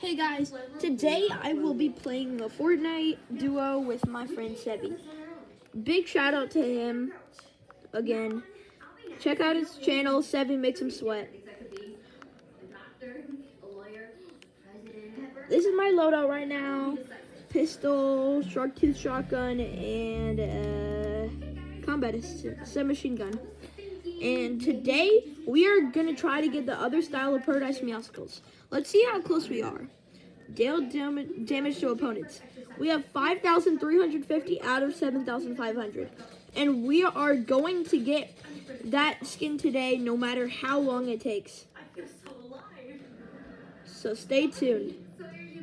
Hey guys, today I will be playing a Fortnite duo with my friend Sebi. Big shout out to him again. Check out his channel, Sebi Makes Him Sweat. This is my loadout right now. Pistol, shark tooth shotgun, and combat submachine gun. And today we are gonna try to get the other style of puradise meowscles. Let's see how close we are. Deal damage to opponents. We have 5,350 out of 7,500. And we are going to get that skin today no matter how long it takes. So stay tuned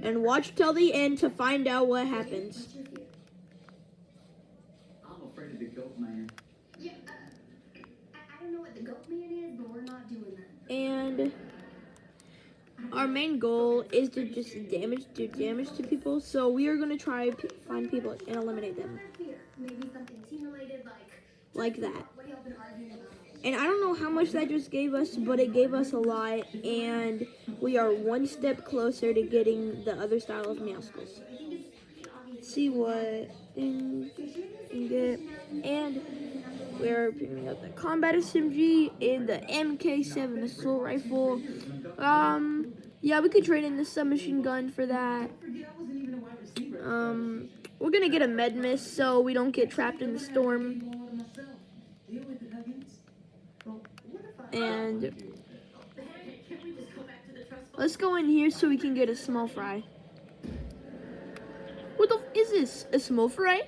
and watch till the end to find out what happens. I'm afraid of the goat man. Yeah, I don't know what the goat man is, but we're not doing that. And our main goal is to just do damage to people. So we are gonna try find people and eliminate them. Maybe something team related, like that. What y'all been arguing about? And I don't know how much that just gave us, but it gave us a lot. And we are one step closer to getting the other style of meowscles. See what we can get. And we're picking up the combat SMG and the MK7 assault rifle. Yeah, we could trade in the submachine gun for that. We're gonna get a med mist so we don't get trapped in the storm. And let's go in here so we can get a small fry. What the f is this? A small fry?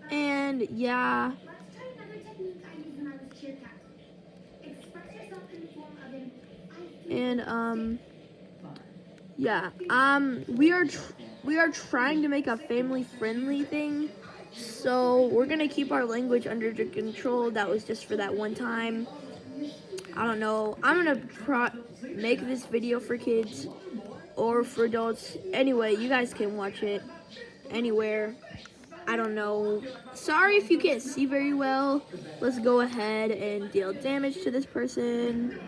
And yeah. And yeah. We are trying to make a family friendly thing. So we're gonna keep our language under control. That was just for that one time. I don't know. I'm gonna make this video for kids or for adults. Anyway, you guys can watch it anywhere. I don't know. Sorry if you can't see very well. Let's go ahead and deal damage to this person.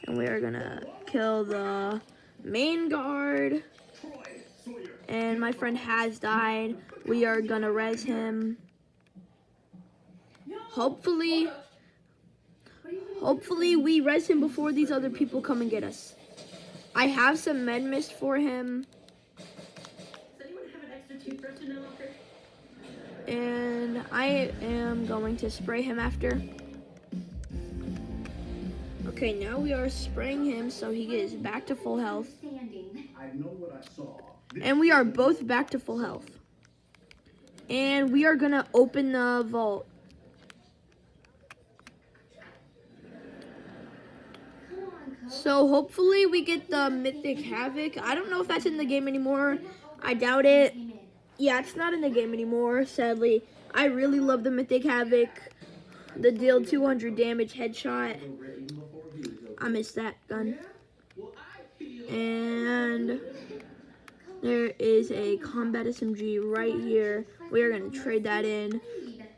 And we are gonna kill the main guard. And my friend has died. We are gonna res him. Hopefully we res him before these other people come and get us. I have some med mist for him. And I am going to spray him after. Okay, now we are spraying him so he gets back to full health. And we are both back to full health. And we are gonna open the vault. So hopefully we get the Mythic Havoc. I don't know if that's in the game anymore. I doubt it. Yeah, it's not in the game anymore, sadly. I really love the Mythic Havoc. The deal 200 damage headshot. I miss that gun. And there is a combat SMG right here. We are going to trade that in.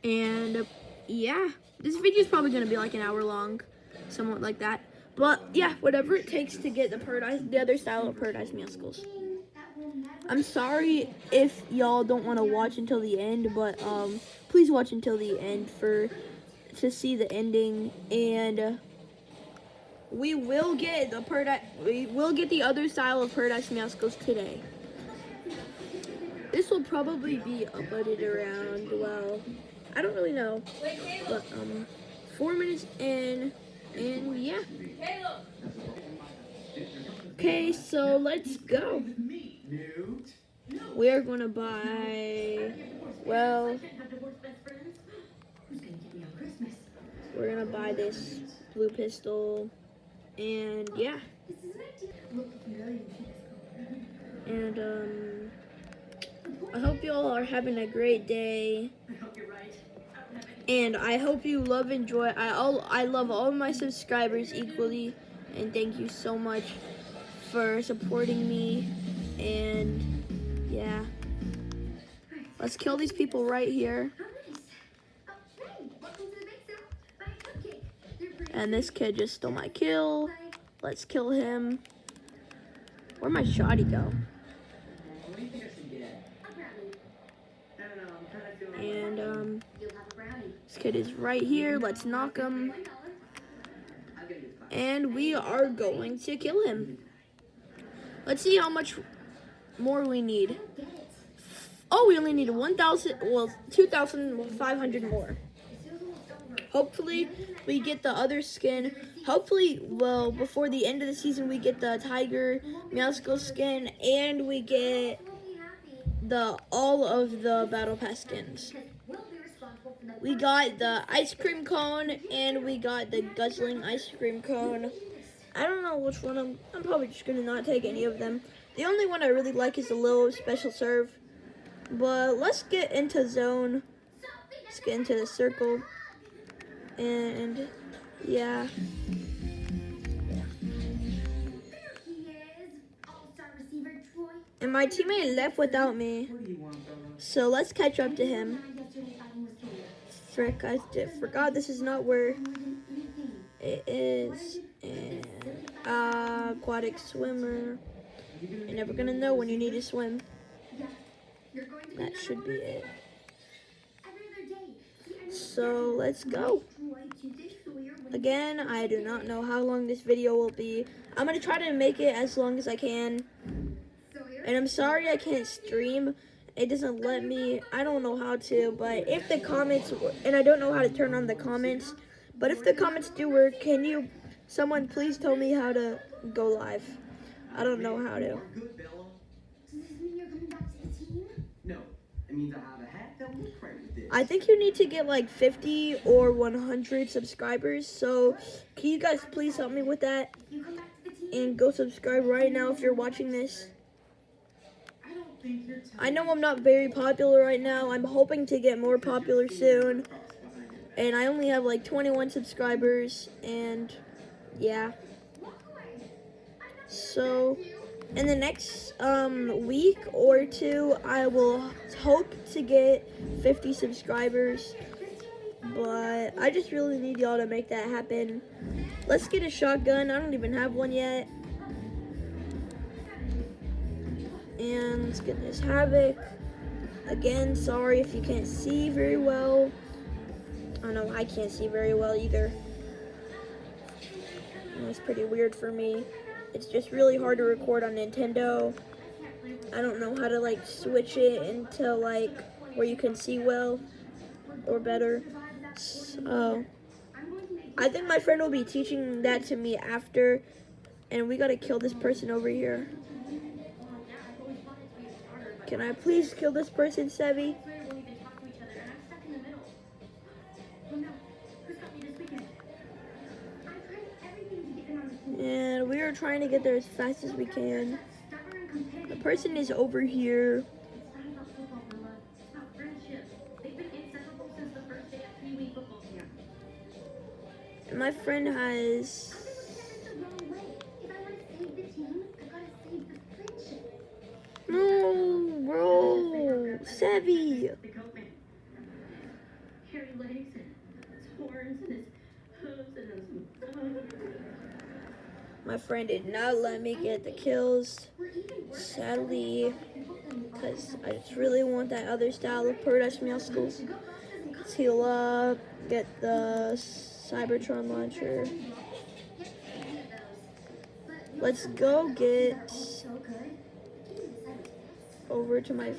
And yeah, this video is probably going to be like an hour long. Somewhat like that. But yeah, whatever it takes to get the other style of puradise meowscles. I'm sorry if y'all don't want to watch until the end, but please watch until the end to see the ending. And we will get the other style of puradise meowscles today. This will probably be uploaded around, well, I don't really know, but 4 minutes in, and yeah. Okay, so let's go. We are gonna buy, well, we're gonna buy this blue pistol, and yeah. And I hope you all are having a great day. And I hope you enjoy. I love all my subscribers equally, and thank you so much for supporting me. And yeah, let's kill these people right here. And this kid just stole my kill. Let's kill him. Where'd my shotty go? What do you think I should get? A brownie. I don't know. I'm kind of feeling. And You'll have a brownie. this kid is right here. Let's knock him. $1. I'll get you the class. And we are going to kill him. Let's see how much more we need. Oh, we only need 1,000, well, 2,500 more. Hopefully, we get the other skin. Hopefully, well, before the end of the season, we get the Tiger meowscles skin, and we get all of the Battle Pass skins. We got the ice cream cone, and we got the guzzling ice cream cone. I don't know which one. I'm probably just going to not take any of them. The only one I really like is the little special serve. But let's get into zone. Let's get into the circle. And yeah. And my teammate left without me. So let's catch up to him. Frick, I forgot this is not where it is. And aquatic swimmer. You're never gonna know when you need to swim. That should be it. So let's go. Again, I do not know how long this video will be. I'm gonna try to make it as long as I can. And I'm sorry I can't stream. It doesn't let me. I don't know how to, but if the comments, and I don't know how to turn on the comments, but if the comments do work, can someone please tell me how to go live? I don't know how to. Does this mean you're coming back to the team? No. It means I have a hat that will pray with this. I think you need to get like 50 or 100 subscribers. So can you guys please help me with that? You come back to the team? And go subscribe right now if you're watching this. I don't think you're I know I'm not very popular right now. I'm hoping to get more popular soon. And I only have like 21 subscribers. And yeah. So in the next week or two, I will hope to get 50 subscribers. But I just really need y'all to make that happen. Let's get a shotgun. I don't even have one yet. And let's get this Havoc. Again, sorry if you can't see very well. I know I can't see very well either. It's pretty weird for me. It's just really hard to record on Nintendo. I don't know how to like switch it into like where you can see well or better. So I think my friend will be teaching that to me after. And we gotta kill this person over here. Can I please kill this person, Sevi? And we are trying to get there as fast as we can. The person is over here. And my friend has... No, bro. Sevi. My friend did not let me get the kills, sadly, because I just really want that other style of puradise meowscles. Let's heal up, get the Cybertron launcher. Let's go get over to my...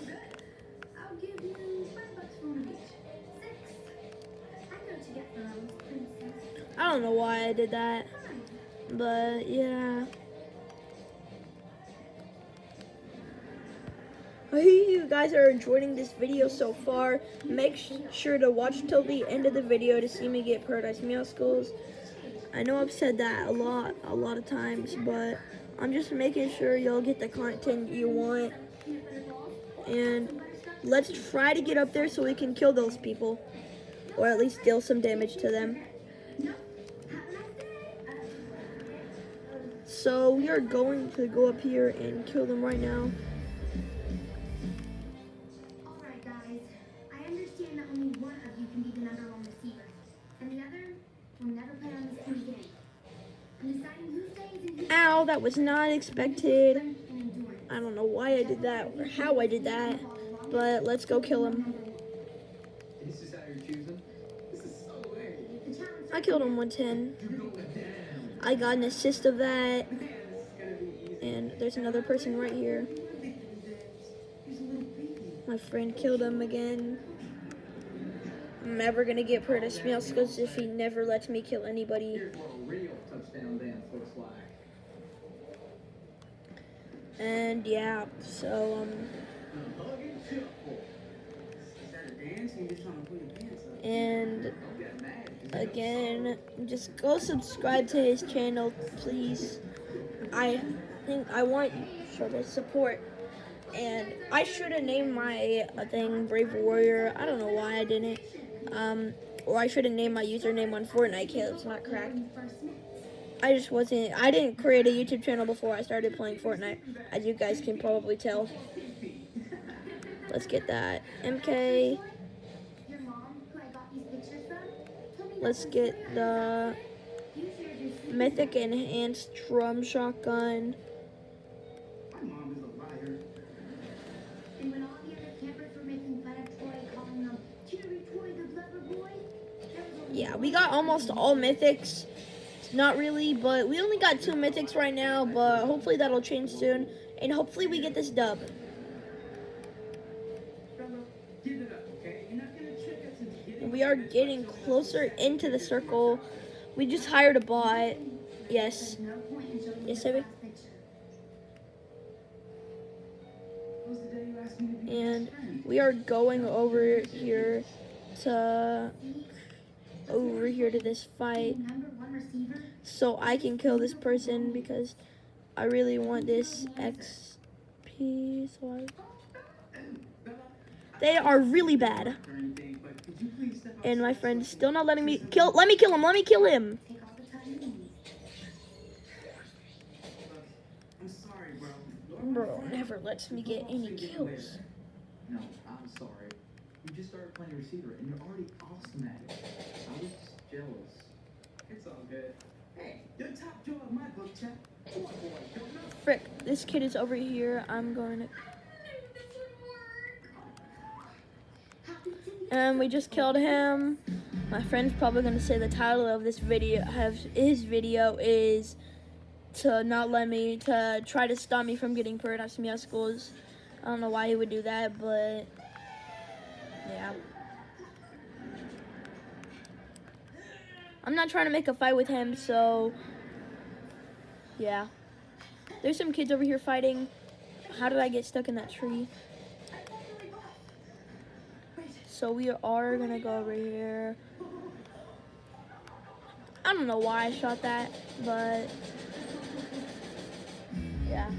I don't know why I did that. But yeah, I hope you guys are enjoying this video so far. Make sure to watch till the end of the video to see me get puradise meowscles. I know I've said that a lot of times, but I'm just making sure y'all get the content you want. And let's try to get up there so we can kill those people, or at least deal some damage to them. So we are going to go up here and kill them right now. Alright guys, I understand that only one of you can be the #1 receiver. And the other We'll never play on this team again. I'm deciding who stays and who Ow, that was not expected. and endurance. I don't know why I did that or how I did that, but let's go kill him. This is how you're choosing? This is so lame. The challenge I killed him 110. You're going down. I got an assist of that, Man, this is gonna be easy. and there's another person right here. He's a little baby. My friend killed him again. I'm never gonna get puradise meowscles if he never lets me kill anybody. Here's what a real touchdown dance looks like. And yeah, so Hug and shuffle. Is that a dance? You just trying to put your pants up. and Don't get mad. again, just go subscribe to his channel, please. I think I want sort of support. And I should have named my thing Brave Warrior. I don't know why I didn't. Or I should have named my username on Fortnite. Caleb's not cracked. I just wasn't. I didn't create a YouTube channel before I started playing Fortnite, as you guys can probably tell. Let's get that MK. your mom, who I got these pictures from, told me that Let's get the you shared your secret. Mythic Enhanced Drum Shotgun. My mom is a liar. And when all the other campers were making fun of Troy, calling him Cheery Troy the Blubber Boy, there was only Yeah, we got almost all mythics. Not really, but we only got 2 mythics right now, but hopefully that'll change soon. And hopefully we get this dub. Bella, give it up, okay? You're not gonna trick us into getting. And we are getting closer into the circle. We just hired a bot. Yes. no point in showing Yes, the Abby? last picture. Was the day you asked me to be And your best friend? we are going over here to this fight Number 1 receiver. so I can kill this person because I really want this XP. So Bella, they are really bad. or anything, but could you please step And my outside? friend's still not letting me kill. Let me kill him. Let me kill him. Take all the time you need. Look, I'm sorry, bro. Bro never lets me get any kills. No, I'm sorry. You just started playing receiver and you're already awesome at it. I was just jealous. It's all good. Hey, you're top drawer of my book, chap. Come on, boy. Don't know. Frick, this kid is over here. I'm going to. And we just killed him. My friend's probably going to say the title of this video, his video is to not let me, to try to stop me from getting puradise meowscles. I don't know why he would do that, but yeah. I'm not trying to make a fight with him, so yeah. There's some kids over here fighting. How did I get stuck in that tree? So we are gonna go over here. I don't know why I shot that, but yeah.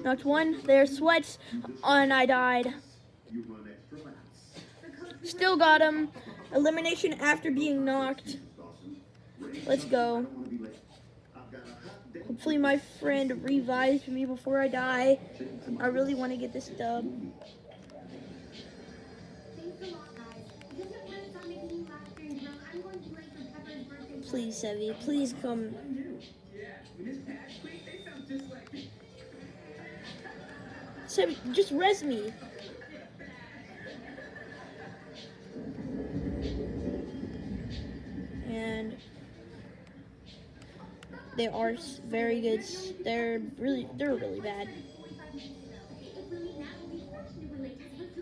Knocked one. There's sweats. And I died. Still got him. Elimination after being knocked. Let's go. Hopefully my friend revives me before I die. I really want to get this dub. Thanks a lot, guys. Because your friends are making you laugh during drill, I'm going to play for Pepper's birthday. Please, Sevy. Please come. Yeah, when this patch quick, they sound just like me. Sevy, just res me. And they are very good. They're really bad.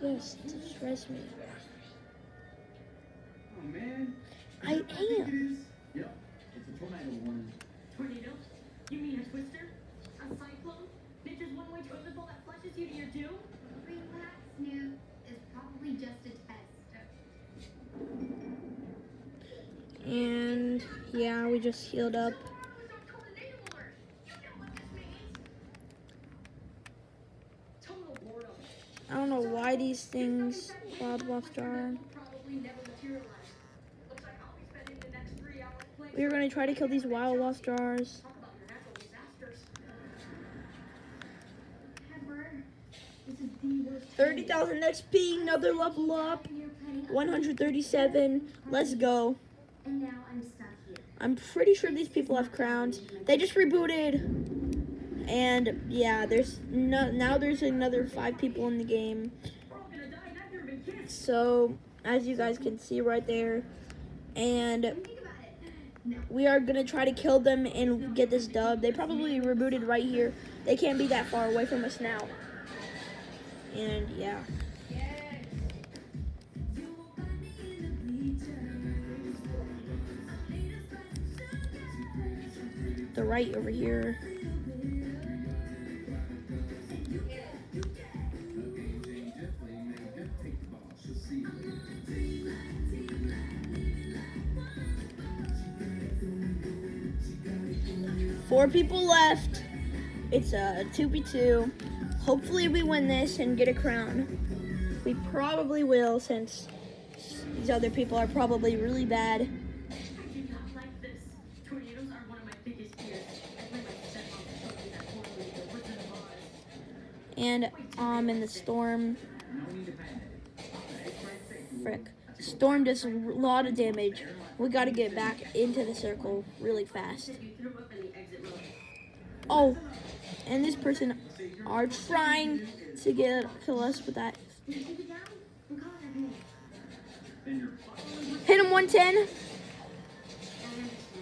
Yes, just res me. Oh, man. I am. Yep, it's a tornado warning. Tornado? You mean a twister? A cyclone? Nature's one-way toilet bowl that flushes you to your doom? Relax, Snoop. It's probably just a test. And yeah, we just healed up. I don't know why these things cloud lost are. We're gonna try to kill these wild lost jars. Pepper, this is the worst. 30,000 XP, another level up. 137. Let's go. And now I'm stuck here. I'm pretty sure these people have crowns. They just rebooted. And yeah, now there's another 5 people in the game. So as you guys can see right there, and Think about it. No. we are gonna try to kill them and get this dub. They probably rebooted right here. They can't be that far away from us now. And yeah. They're right over here. Four people left. It's a 2v2. Hopefully we win this and get a crown. We probably will, since these other people are probably really bad. I do not like this. Tornadoes are one of my biggest fears. I blame my stepmom for showing me that horror movie, The Wizard of Oz. And in the storm, No need to panic. frick. Storm does a lot of damage. We gotta get back into the circle really fast. You threw up in the exit row. Oh, and this person are trying to kill us with that. Keep it down. I'm calling her name. Then you're fucked. Hit him 110. I understand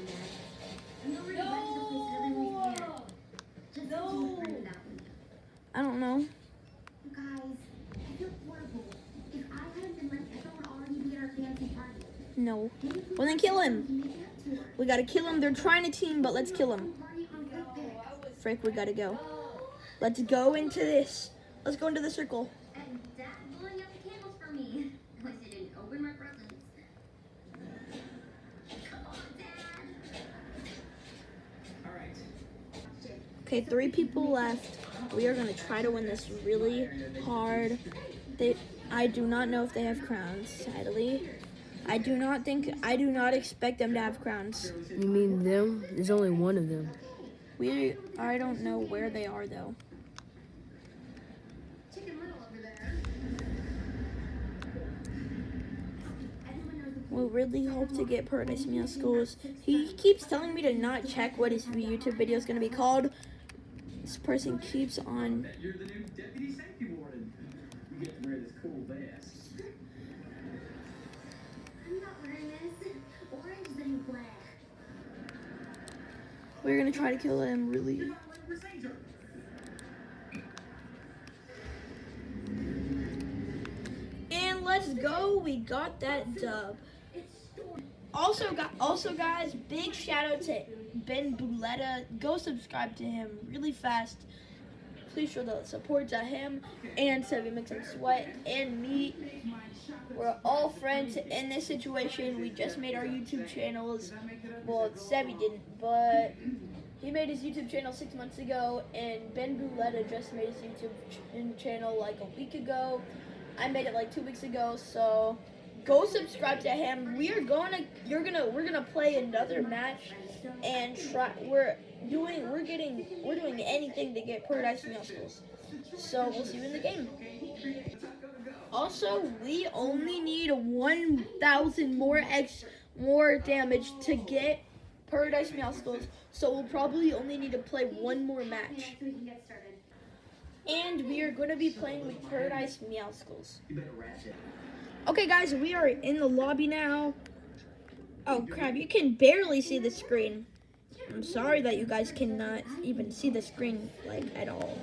that. I'm already back to the place that everyone's here. Just no. Without me. I don't know. You guys, I feel horrible. If I hadn't been left, Pepper would already be at our fancy party. No. Maybe if we Well, then kill him. can make it up to her. We gotta kill him. They're trying to team, but let's kill him. Party on purpose. Frick, we gotta go. Let's go into this. Let's go into the circle. And Dad blowing up the candles for me. At least I didn't open my presents. Come on, Dad. All right. Okay, 3 people left. We are gonna try to win this really hard. I do not know if they have crowns, sadly. I do not expect them to have crowns. You mean them? There's only one of them. I don't know where they are though. Chicken Little over there. Everyone knows the We really hope to get Paradise Meowscles. He keeps telling me to not check what his YouTube video is gonna be called. This person keeps on. Bet you're the new deputy safety warden. You get to wear this cool vest. I'm not wearing this. Orange is the new black. We're gonna try to kill him really. You're not a late procedure. And let's go. We got that dub. Also guys, big shout out to Ben Buletta. Go subscribe to him really fast. Please show the support to him and Sevi Mix and Sweat and me. We're all friends in this situation. We just made our YouTube channels. Well, Sevi didn't, but he made his YouTube channel 6 months ago, and Ben Buletta just made his YouTube channel like a week ago. I made it like 2 weeks ago, so go subscribe to him. We're gonna play another match and try. We're doing anything to get Paradise Meowscles. So we'll see you in the game. Also, we only need 1,000 more damage to get Paradise Meowscles. So we'll probably only need to play one more match. So we can get started. And we are going to be playing with Paradise Meowscles. You better wrap it. Okay, guys, we are in the lobby now. Oh, crap, you can barely see the screen. I'm sorry that you guys cannot even see the screen, like, at all.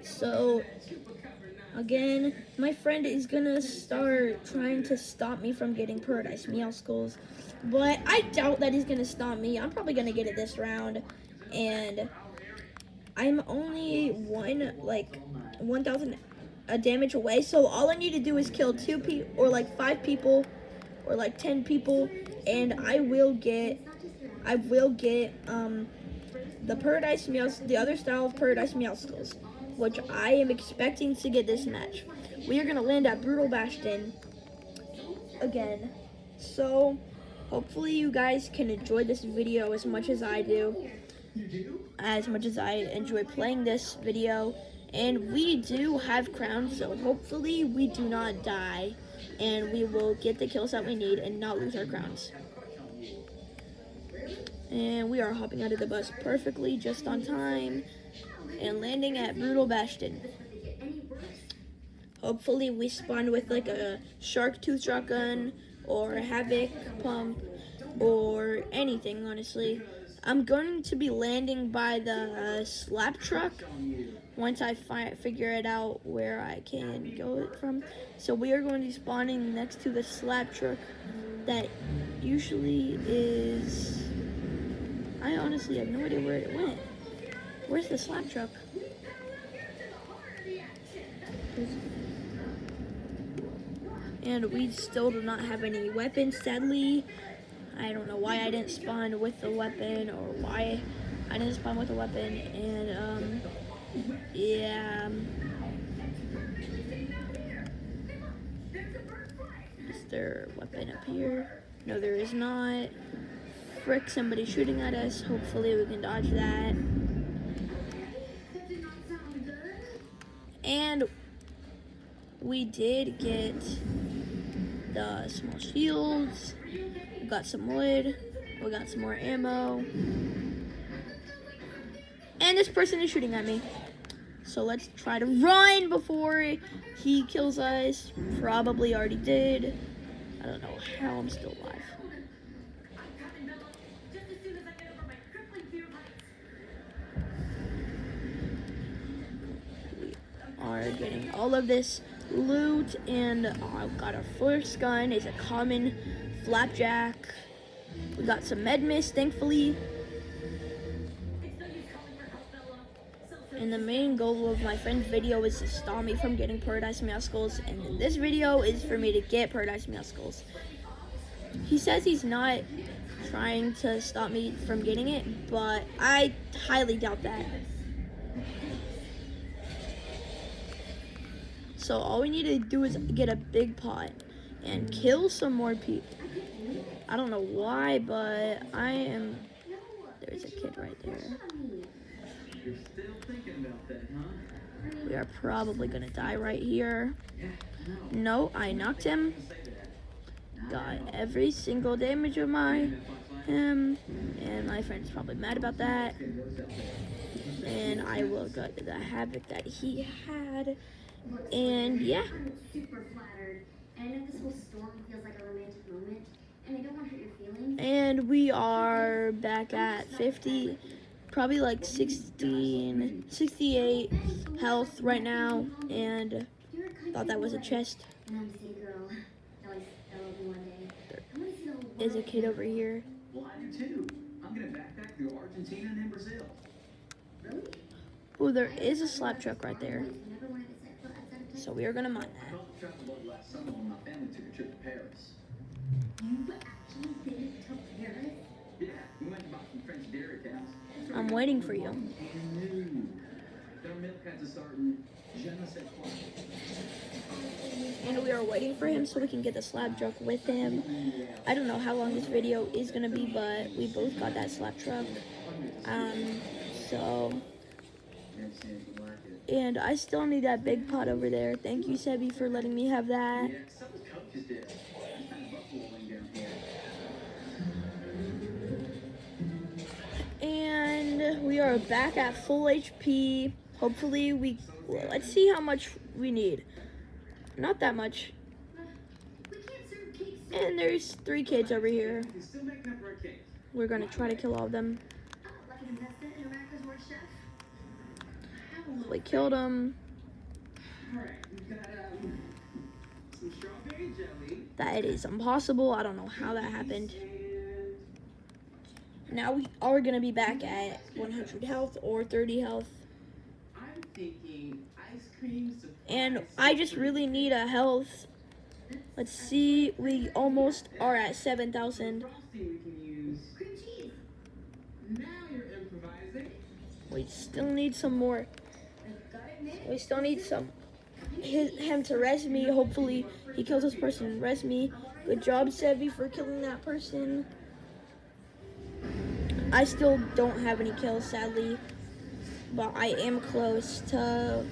So, again, my friend is going to start trying to stop me from getting Paradise Meowscles. But I doubt that he's going to stop me. I'm probably going to get it this round. And I'm only 1,000 damage away, so all I need to do is kill 2 people, or like 5 people, or like 10 people, and I will get the Paradise Meows, the other style of Paradise Meowscles. which I am expecting to get this match. We are gonna land at Brutal Bastion again. So hopefully you guys can enjoy this video as much as I do, as much as I enjoy playing this video. And we do have crowns, so hopefully we do not die and we will get the kills that we need and not lose our crowns. And we are hopping out of the bus perfectly, just on time, and landing at Brutal Bastion. Hopefully we spawn with like a shark tooth shotgun or a havoc pump or anything, honestly. I'm going to be landing by the slap truck once I figure it out where I can go from. So we are going to be spawning next to the slap truck that usually is... I honestly have no idea where it went. Where's the slap truck? And we still do not have any weapons, sadly. I don't know why I didn't spawn with the weapon or why I didn't spawn with a weapon. And, yeah. Is there a weapon up here? No, there is not. Frick, somebody's shooting at us. Hopefully we can dodge that. And we did get the small shields. We got some wood. We got some more ammo. And this person is shooting at me. So let's try to run before he kills us. Probably already did. I don't know how I'm still alive. We are getting all of this loot, and I've got our first gun. It's a common flapjack. We got some med mist, thankfully. And the main goal of my friend's video is to stop me from getting puradise meowscles, and this video is for me to get puradise meowscles. He says he's not trying to stop me from getting it, but I highly doubt that. So all we need to do is get a big pot and kill some more people. I don't know why, but there's a kid right there. You're still thinking about that, huh? We are probably gonna die right here. No, I knocked him. Got every single damage of him, and my friend's probably mad about that. And I will get the havoc that he had. And yeah. I'm super flattered. And I know this whole storm feels like a romantic moment, and I don't want to hurt your feelings. And we are back at 50, probably like 68 health right now. And thought that was a chest. And I'm a city girl. That will be one day. I want to see the whole world. There's a kid over here. Well, I do too. I'm gonna backpack through Argentina and then Brazil. Really? Oh, there is a slap truck right there. Never wanted to set foot outside of So we are gonna mine I that. felt the travel bug last summer when my family took a trip to Paris. You actually been to Paris? Yeah, we went to buy some French dairy cows. I'm waiting for you. And new. Their milk has a certain je ne sais quoi. And we are waiting for him so we can get the slab truck with him. I don't know how long this video is gonna be, but we both got that slab truck. So, and I still need that big pot over there. Thank you, Sebi, for letting me have that. Yeah, some of the coaches did. Just kind of buffalo wing down here. And we are back at full HP. Hopefully let's see how much we need. Not that much. We can't serve cakes. And there's 3 kids over here. You're still making up for a cake. We're gonna try to kill all of them. Like an investment in America's Worst Chef. We killed them. Alright, we've got some strawberry jelly. That is impossible. I don't know how that happened. And Now we are gonna be back at 100 health or 30 health. I'm thinking ice cream surprise. And I just really need a health. Let's see, we almost are at 7,000. Frosting we can use. Cream cheese. Now you're improvising. We still need some more. Got it, Nick? We still need him to res me. Hopefully he kills this person and res me. Good job, Sevi, for killing that person. I still don't have any kills, sadly, but I am close to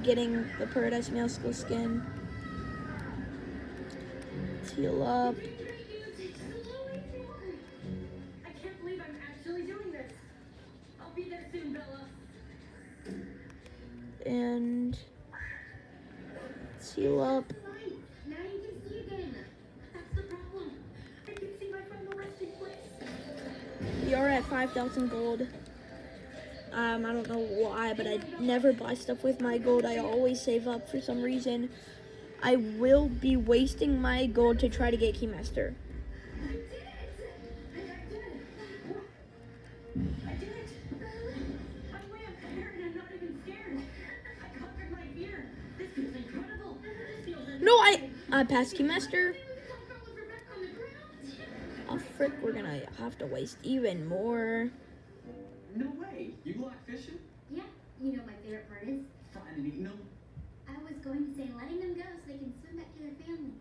getting the Paradise Meowscles skin. Let's heal up. I can't believe I'm actually doing this. I'll be there soon, Bella. And let's heal up. Now you can see again. That's the problem. I can see my final resting place. We are at 5,000 gold. I don't know why, but I never buy stuff with my gold. I always save up for some reason. I will be wasting my gold to try to get Keymaster. I did it! I did it. I'm way up there and I'm not even scared. I conquered my fear. This feels incredible. This feels No, I passed Keymaster. Oh frick, we're gonna have to waste even more. No way. You like fishing? Yeah, you know what my favorite part is? Finding and eating them? I was going to say letting them go so they can swim back to their families.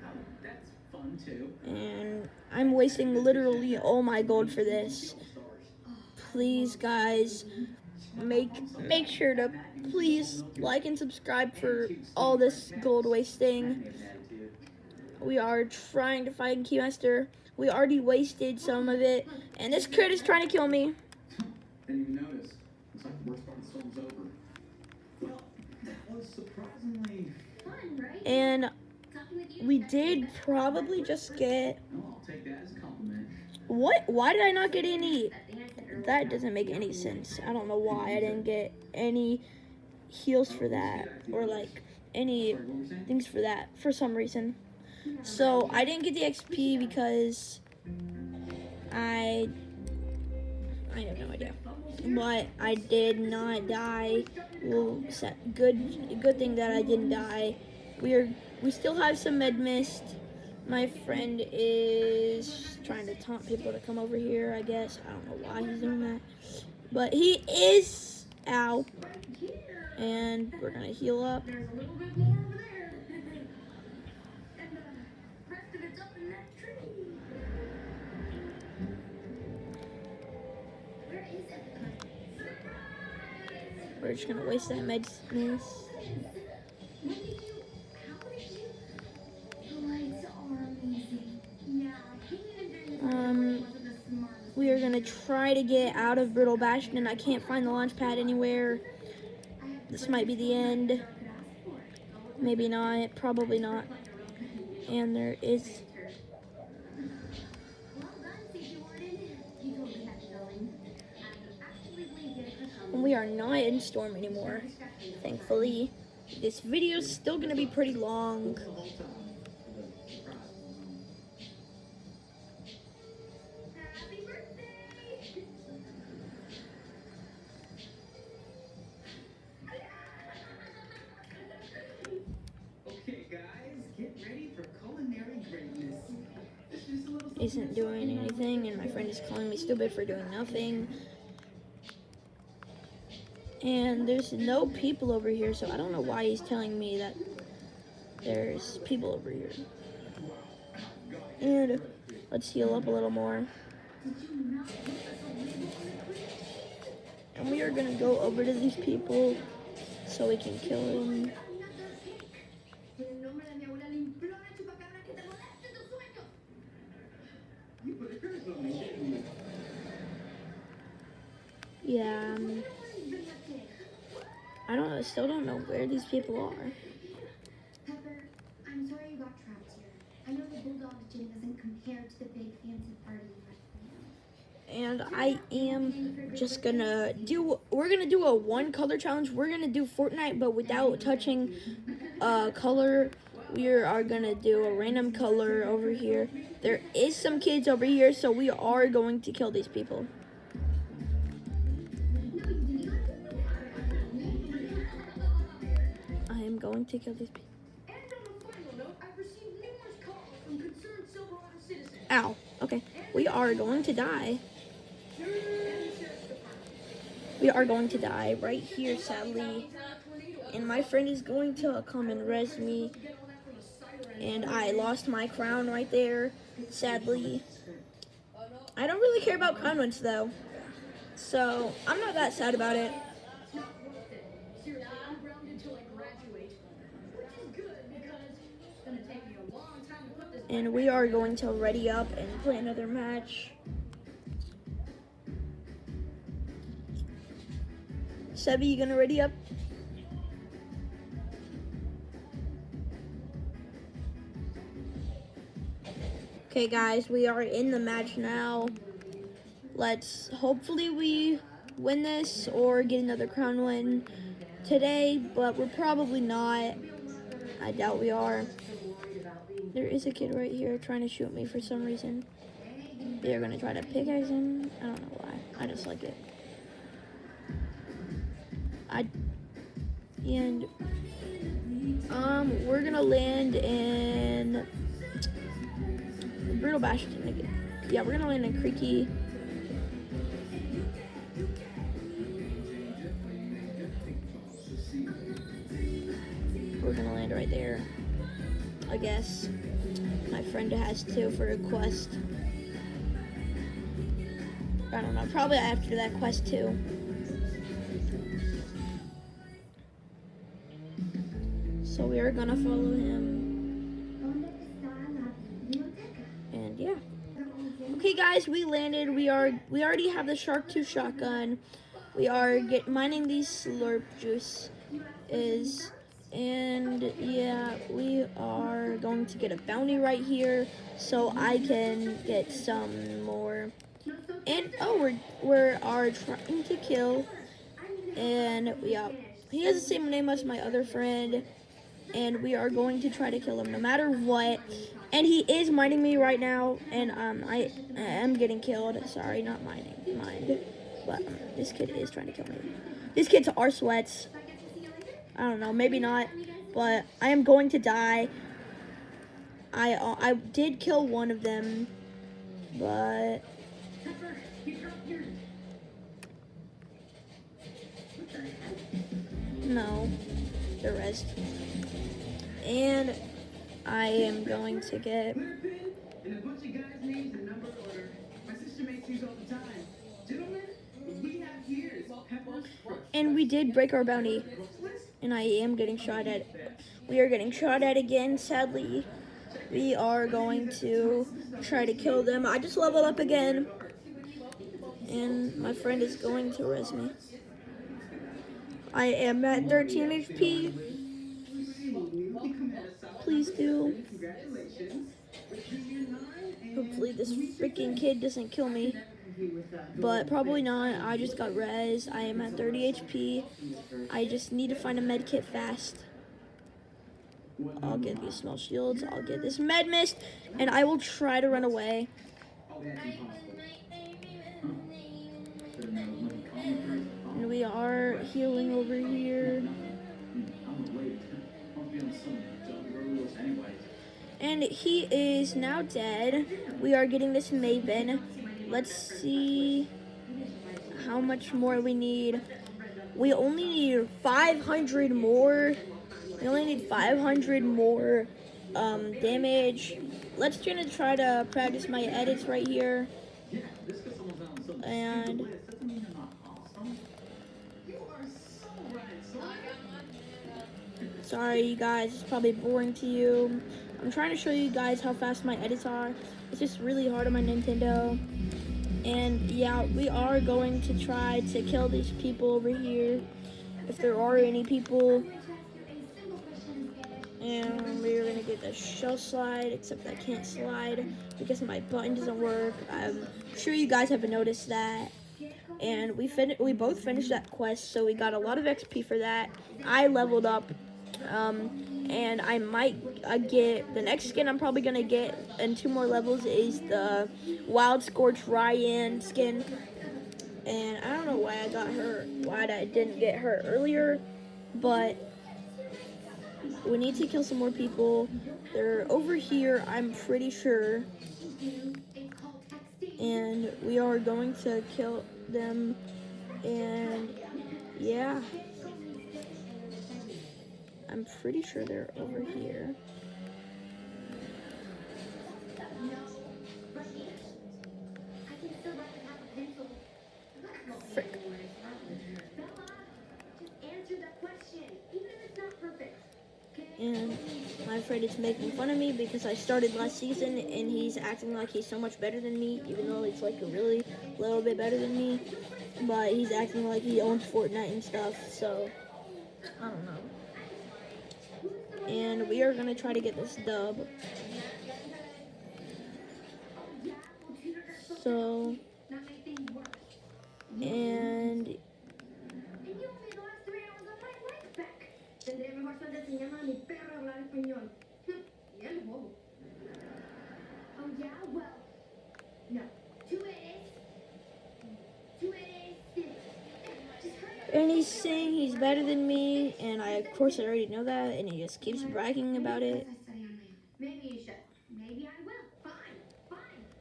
Oh, that's fun too. And I'm wasting literally all my gold for this. Please, guys, make sure to please like and subscribe for all this gold wasting. We are trying to find Keymaster. We already wasted some of it, and this kid is trying to kill me. Didn't even notice. Looks like the worst part of the storm's over. Well, that was surprisingly Fun, right? And Talking with you. we did probably just get No, I'll take that as a compliment. what? Why did I not get any? That doesn't make any sense. I don't know why I didn't get any heals for that, or like any Sorry, what were you saying? things for that for some reason. So I didn't get the XP because I have no idea. But I did not die. Well, good thing that I didn't die. We still have some med mist. My friend is trying to taunt people to come over here, I guess. I don't know why he's doing that. But he is out. And we're gonna heal up. There's a little bit more over there. And the rest of it's up in that tree. Where is everybody? We're just gonna waste that med mist. What did you? How did you? The lights are amazing. Yeah, hanging in there wasn't the smartest. We are gonna try to get out of Brittle Bastion, and I can't find the launch pad anywhere. This might be the end. Maybe not. Probably not. And there is. Well done, Safety Warden. You totally had it going. I actually believe you had a crush on And we are not in Storm anymore. Thankfully, this video is still gonna be pretty long. The whole time. The surprise. Happy birthday! Okay, guys, get ready for culinary greatness. It's just a little Isn't doing anything, and my friend is calling me stupid for doing nothing. And there's no people over here, so I don't know why he's telling me that there's people over here. And let's heal up a little more. And we are gonna go over to these people so we can kill them. En el nombre de mi abuela, le imploro a Chupacabra que te moleste en tus sueños. You put a curse on me, didn't you? Yeah, I don't know, I still don't know where these people are. Pepper, I'm sorry you got trapped here. I know the bulldog gym doesn't compare to the big fancy party you had planned. And I am just gonna we're gonna do a one color challenge. We're gonna do Fortnite, but without touching color. We are gonna do a random color over here. There is some kids over here, so we are going to kill these people. I am going to kill these people. And on a final note, I've received numerous calls from concerned Silverwater citizens. Ow. Okay. We are going to die. We are going to die right here, sadly. and my friend is going to come and res me. And I lost my crown right there, sadly. I don't really care about crown wins though, so I'm not that sad about it. It's not worth it. Seriously, I'm grounded till I graduate. Which is good because it's gonna take me a long time to put this. And we are going to ready up and play another match. Sebby, you gonna ready up? Okay guys, we are in the match now. Hopefully we win this or get another crown win today, but we're probably not. I doubt we are. There is a kid right here trying to shoot me for some reason. They're gonna try to pickaxe him. I don't know why. I just like it. We're gonna land in Brutal Bastion again. Yeah, we're gonna land in Creaky. We're gonna land right there, I guess. My friend has to for a quest. I don't know, probably after that quest too. So we are gonna follow him. And yeah. Okay guys, we landed. We already have the Shark 2 shotgun. We are mining these slurp juices. And yeah, we are going to get a bounty right here so I can get some more. And oh, we are trying to kill. And yeah, he has the same name as my other friend. And we are going to try to kill him no matter what. And he is mining me right now, and I am getting killed. Sorry, not mind. But this kid is trying to kill me. This kid's our sweats. I don't know, maybe not, but I am going to die. I did kill one of them, but no, the rest. And I am going to get. And a bunch of guys' names in number order. My sister makes these all the time. Gentlemen, we have here is Pepper's Crush. And we did break our bounty. And I am getting shot at. We are getting shot at again, sadly. We are going to try to kill them. I just leveled up again. And my friend is going to res me. I am at 13 HP. Please do. Hopefully this freaking kid doesn't kill me. But probably not. I just got res. I am at 30 HP. I just need to find a med kit fast. I'll get these small shields. I'll get this med mist. And I will try to run away. And we are healing over here. And he is now dead. We are getting this Maven. Let's see how much more we need. We only need 500 more. We only need 500 more damage. Let's try to practice my edits right here. And sorry you guys, it's probably boring to you. I'm trying to show you guys how fast my edits are. It's just really hard on my Nintendo. And yeah, we are going to try to kill these people over here, if there are any people. And we're gonna get the shell slide, except I can't slide because my button doesn't work. I'm sure you guys haven't noticed that. And we both finished that quest, so we got a lot of XP for that. I leveled up. And I might get the next skin I'm probably gonna get in 2 more levels is the Wild Scorch Ryan skin. And I don't know why I got her, why I didn't get her earlier, but we need to kill some more people. They're over here, I'm pretty sure. And we are going to kill them. And yeah. I'm pretty sure they're over here. No. But I can still write with half a pencil. Frick. Bella, just answer that question, even if it's not perfect. Okay? And my friend is making fun of me because I started last season and he's acting like he's so much better than me, even though he's like a really little bit better than me. But he's acting like he owns Fortnite and stuff, so I don't know. And we are gonna try to get this dub. So, and And you made the last 3 hours of my life back. Tendré mejor suerte enseñando a mi perro a hablar español. Y el bobo. Oh yeah, well, no. Tú eres. Just hurry up. and he's saying he's better than me, and of course I already know that, and he just keeps bragging about it. I study on my own. Maybe you should. Maybe I will. Fine.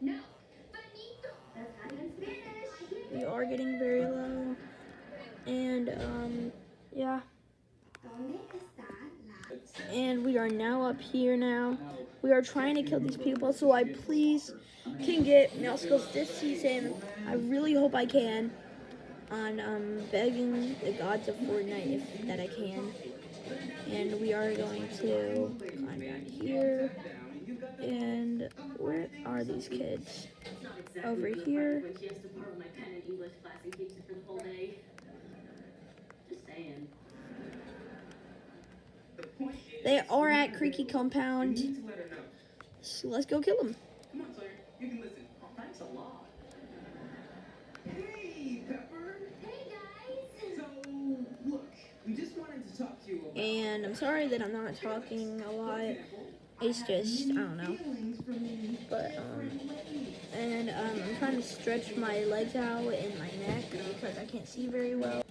No. Bonito. That's not even Spanish. We are getting very low, and yeah. ¿Dónde está la? And we are now up here now. We are trying to kill these people, so I please can get meowscles this season. I really hope I can. On begging the gods of Fortnite if that I can. And we are going to climb down here. And where are these kids? It's not exactly Over the here. part when she has to borrow my pen in English class and keeps it for the whole day. Just saying. The point is, They are at Creaky you Compound. need to let her know. So let's go kill them. Come on, Sawyer. You can listen. Oh, thanks a lot. Hey, Pepper. Hey guys. So, look, we just wanted to talk to you about. And I'm sorry that I'm not talking a lot. It's just, I don't know. But, and I'm trying to stretch my legs out and my neck because I can't see very well.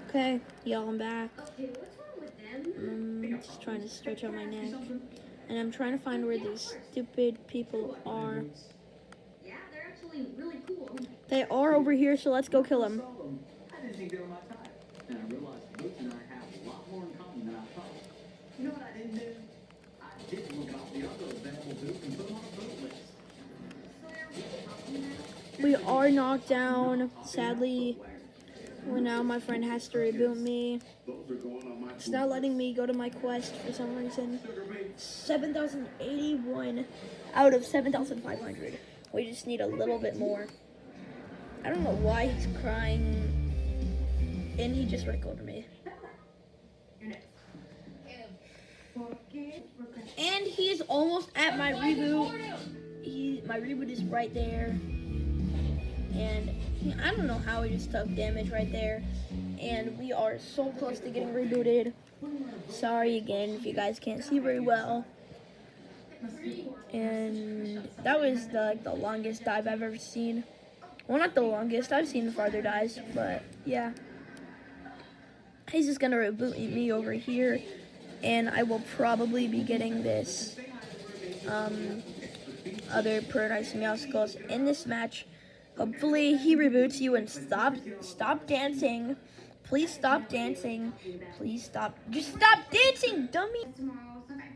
Okay, y'all, I'm back. Okay, what's wrong with them? I'm just trying to stretch out my neck. And I'm trying to find where these stupid people are. Yeah, they're actually really cool. They are over here, so let's go kill them. I didn't think they were my type. And I realized Boots and I have a lot more in common than I thought. You know what I didn't do? I didn't look up the other available boots and put them on a boot list. So are we helping them? We are knocked down, sadly. Well, now my friend has to reboot me. It's not letting me go to my quest for some reason. 7,081 out of 7,500. We just need a little bit more. I don't know why he's crying. And he just recorded me. And he's almost at my reboot. My reboot is right there. And I don't know how he just took damage right there. And we are so close to getting rebooted. Sorry again if you guys can't see very well. And that was the longest dive I've ever seen. Well, not the longest. I've seen farther dives, but yeah. He's just gonna reboot me over here, and I will probably be getting this other puradise meowscles in this match. Hopefully he reboots you and stop dancing. Please stop dancing. Please stop. Just stop dancing, dummy.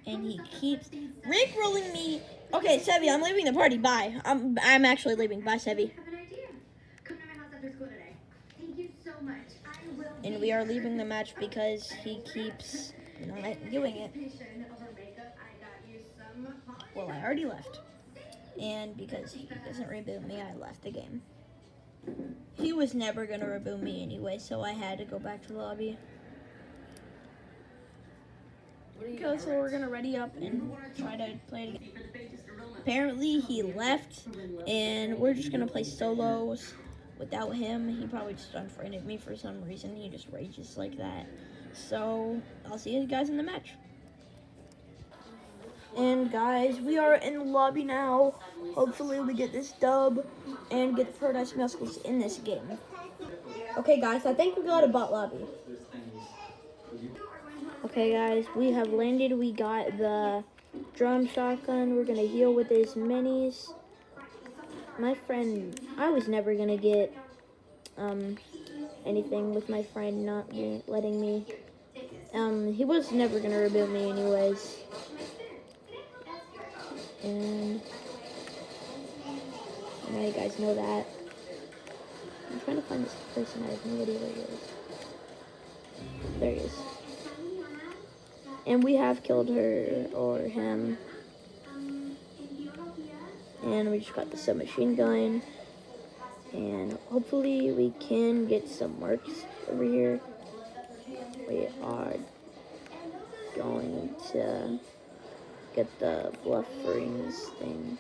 And he keeps rickrolling me. Okay, Sevy, I'm leaving the party. Bye. I'm actually leaving. Bye, Sevy. I have an idea. Come to my house after school today. Thank you so much. I will. And we are leaving the match because he keeps not doing it. Well, I already left. And because he doesn't reboot me, I left the game. He was never going to reboot me anyway, so I had to go back to the lobby. Okay, so we're going to ready up and try to play it again. Apparently, he left, and we're just going to play solos without him. He probably just unfriended me for some reason. He just rages like that. So, I'll see you guys in the match. And guys, we are in the lobby now. Hopefully we get this dub and get the Paradise Meowscles in this game. Okay guys, I think we got a bot lobby. Okay guys, we have landed. We got the drum shotgun. We're gonna heal with his minis. My friend, I was never gonna get anything with my friend not letting me. He was never gonna reveal me anyways. And now you guys know that. I'm trying to find this person. I have no idea where he is. There he is. And we have killed her or him. And we just got the submachine gun. And hopefully we can get some marks over here. We are going to get the bluff rings thing.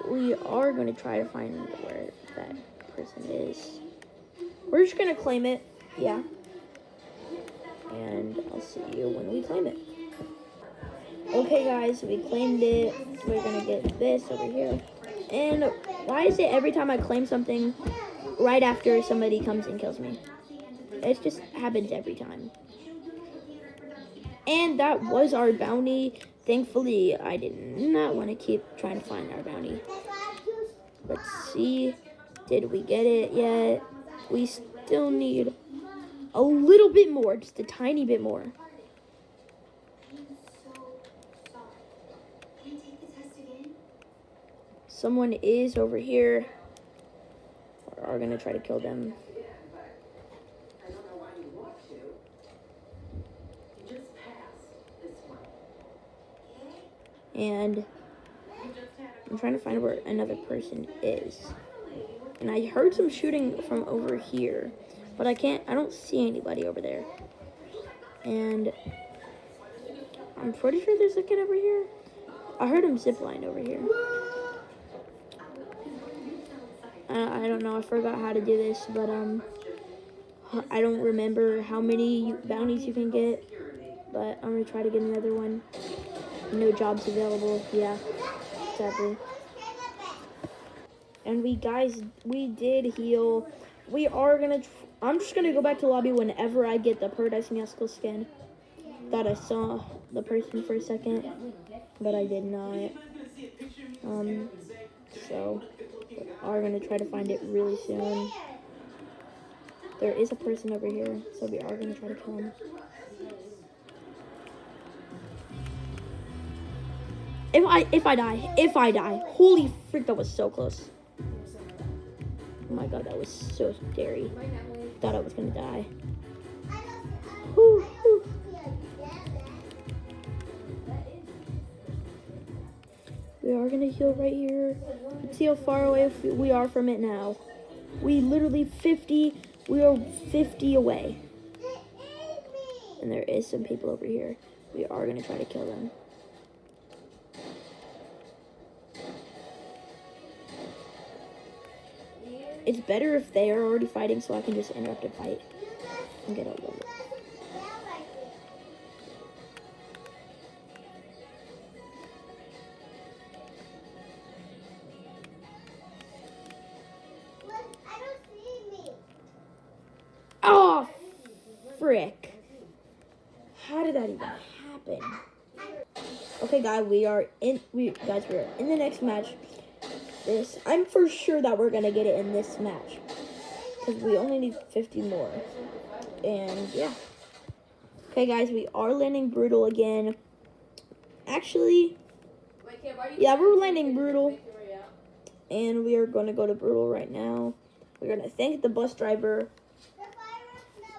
We are going to try to find where that person is. We're just going to claim it. Yeah. And I'll see you when we claim it. Okay, guys, we claimed it. We're going to get this over here. And why is it every time I claim something, right after somebody comes and kills me? It just happens every time. And that was our bounty. Thankfully, I did not want to keep trying to find our bounty. Let's see. Did we get it yet? We still need a little bit more, just a tiny bit more. Someone is over here. We are gonna try to kill them. I don't know why you want to. You just passed this one. And I'm trying to find where another person is. And I heard some shooting from over here, but I don't see anybody over there. And I'm pretty sure there's a kid over here. I heard him zipline over here. I don't know, I forgot how to do this, but I don't remember how many bounties you can get, but I'm gonna try to get another one. No jobs available. Yeah, exactly. And we did heal. We are gonna. I'm just gonna go back to lobby whenever I get the puradise meowscles skin. Thought I saw the person for a second, but I did not. So we are gonna try to find it really soon. There is a person over here, so we are gonna try to kill him. If I die, holy freak, that was so close. Oh my god, that was so scary. Thought I was gonna die. Whew, whew. We are gonna heal right here. Let's see how far away we are from it now. We are 50 away. And there is some people over here. We are gonna try to kill them. It's better if they are already fighting, so I can just interrupt a fight and get over it. Oh, frick. How did that even happen? Okay, guys, we are in the next match. I'm for sure that we're gonna get it in this match, because we only need 50 more. And yeah. Okay, guys, we are landing brutal again. Actually, yeah, we're landing brutal. And we are gonna go to brutal right now. We're gonna thank the bus driver.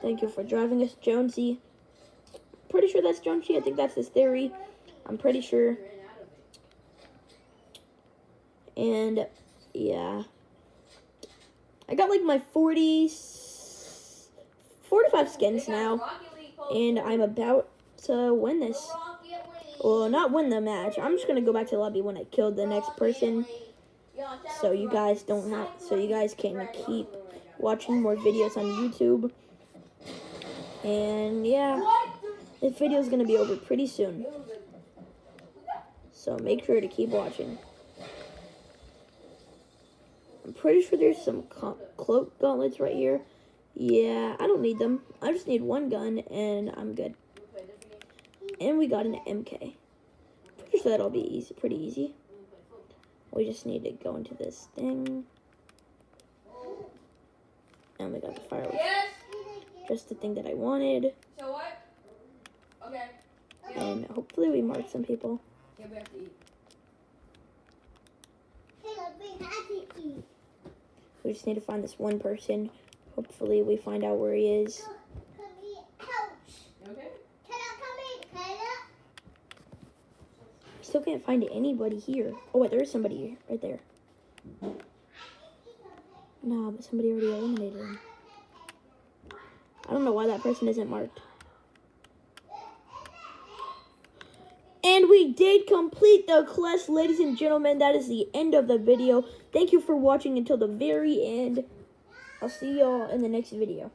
Thank you for driving us, Jonesy. Pretty sure that's Jonesy. I think that's his theory. I'm pretty sure. And yeah, I got like my 45 skins now, and I'm about to win this. Well, not win the match. I'm just gonna go back to the lobby when I killed the next person, so you guys can keep watching more videos on YouTube. And yeah, this video is gonna be over pretty soon, so make sure to keep watching. I'm pretty sure there's some cloak gauntlets right here. Yeah, I don't need them. I just need one gun, and I'm good. And we got an MK. Pretty sure that'll be easy, pretty easy. We just need to go into this thing. And we got the fireworks. just the thing that I wanted. So what? Okay. And hopefully we mark some people. Yeah, we have to eat. We just need to find this one person. Hopefully we find out where he is. Okay. Still can't find anybody here. Oh wait, there is somebody right there. No, but somebody already eliminated him. I don't know why that person isn't marked. And we did complete the quest, ladies and gentlemen. That is the end of the video. Thank you for watching until the very end. I'll see y'all in the next video.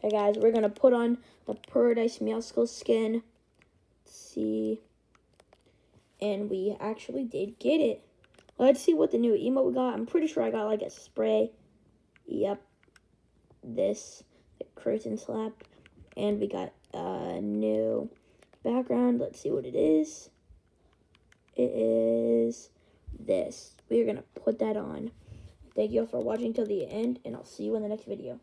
Hey guys, we're gonna put on the Puradise meowscles skin. Let's see. And we actually did get it. Let's see what the new emote we got. I'm pretty sure I got like a spray. Yep. This, the curtain slap. And we got a new background. Let's see what it is. It is this. We're going to put that on. Thank you all for watching till the end, and I'll see you in the next video.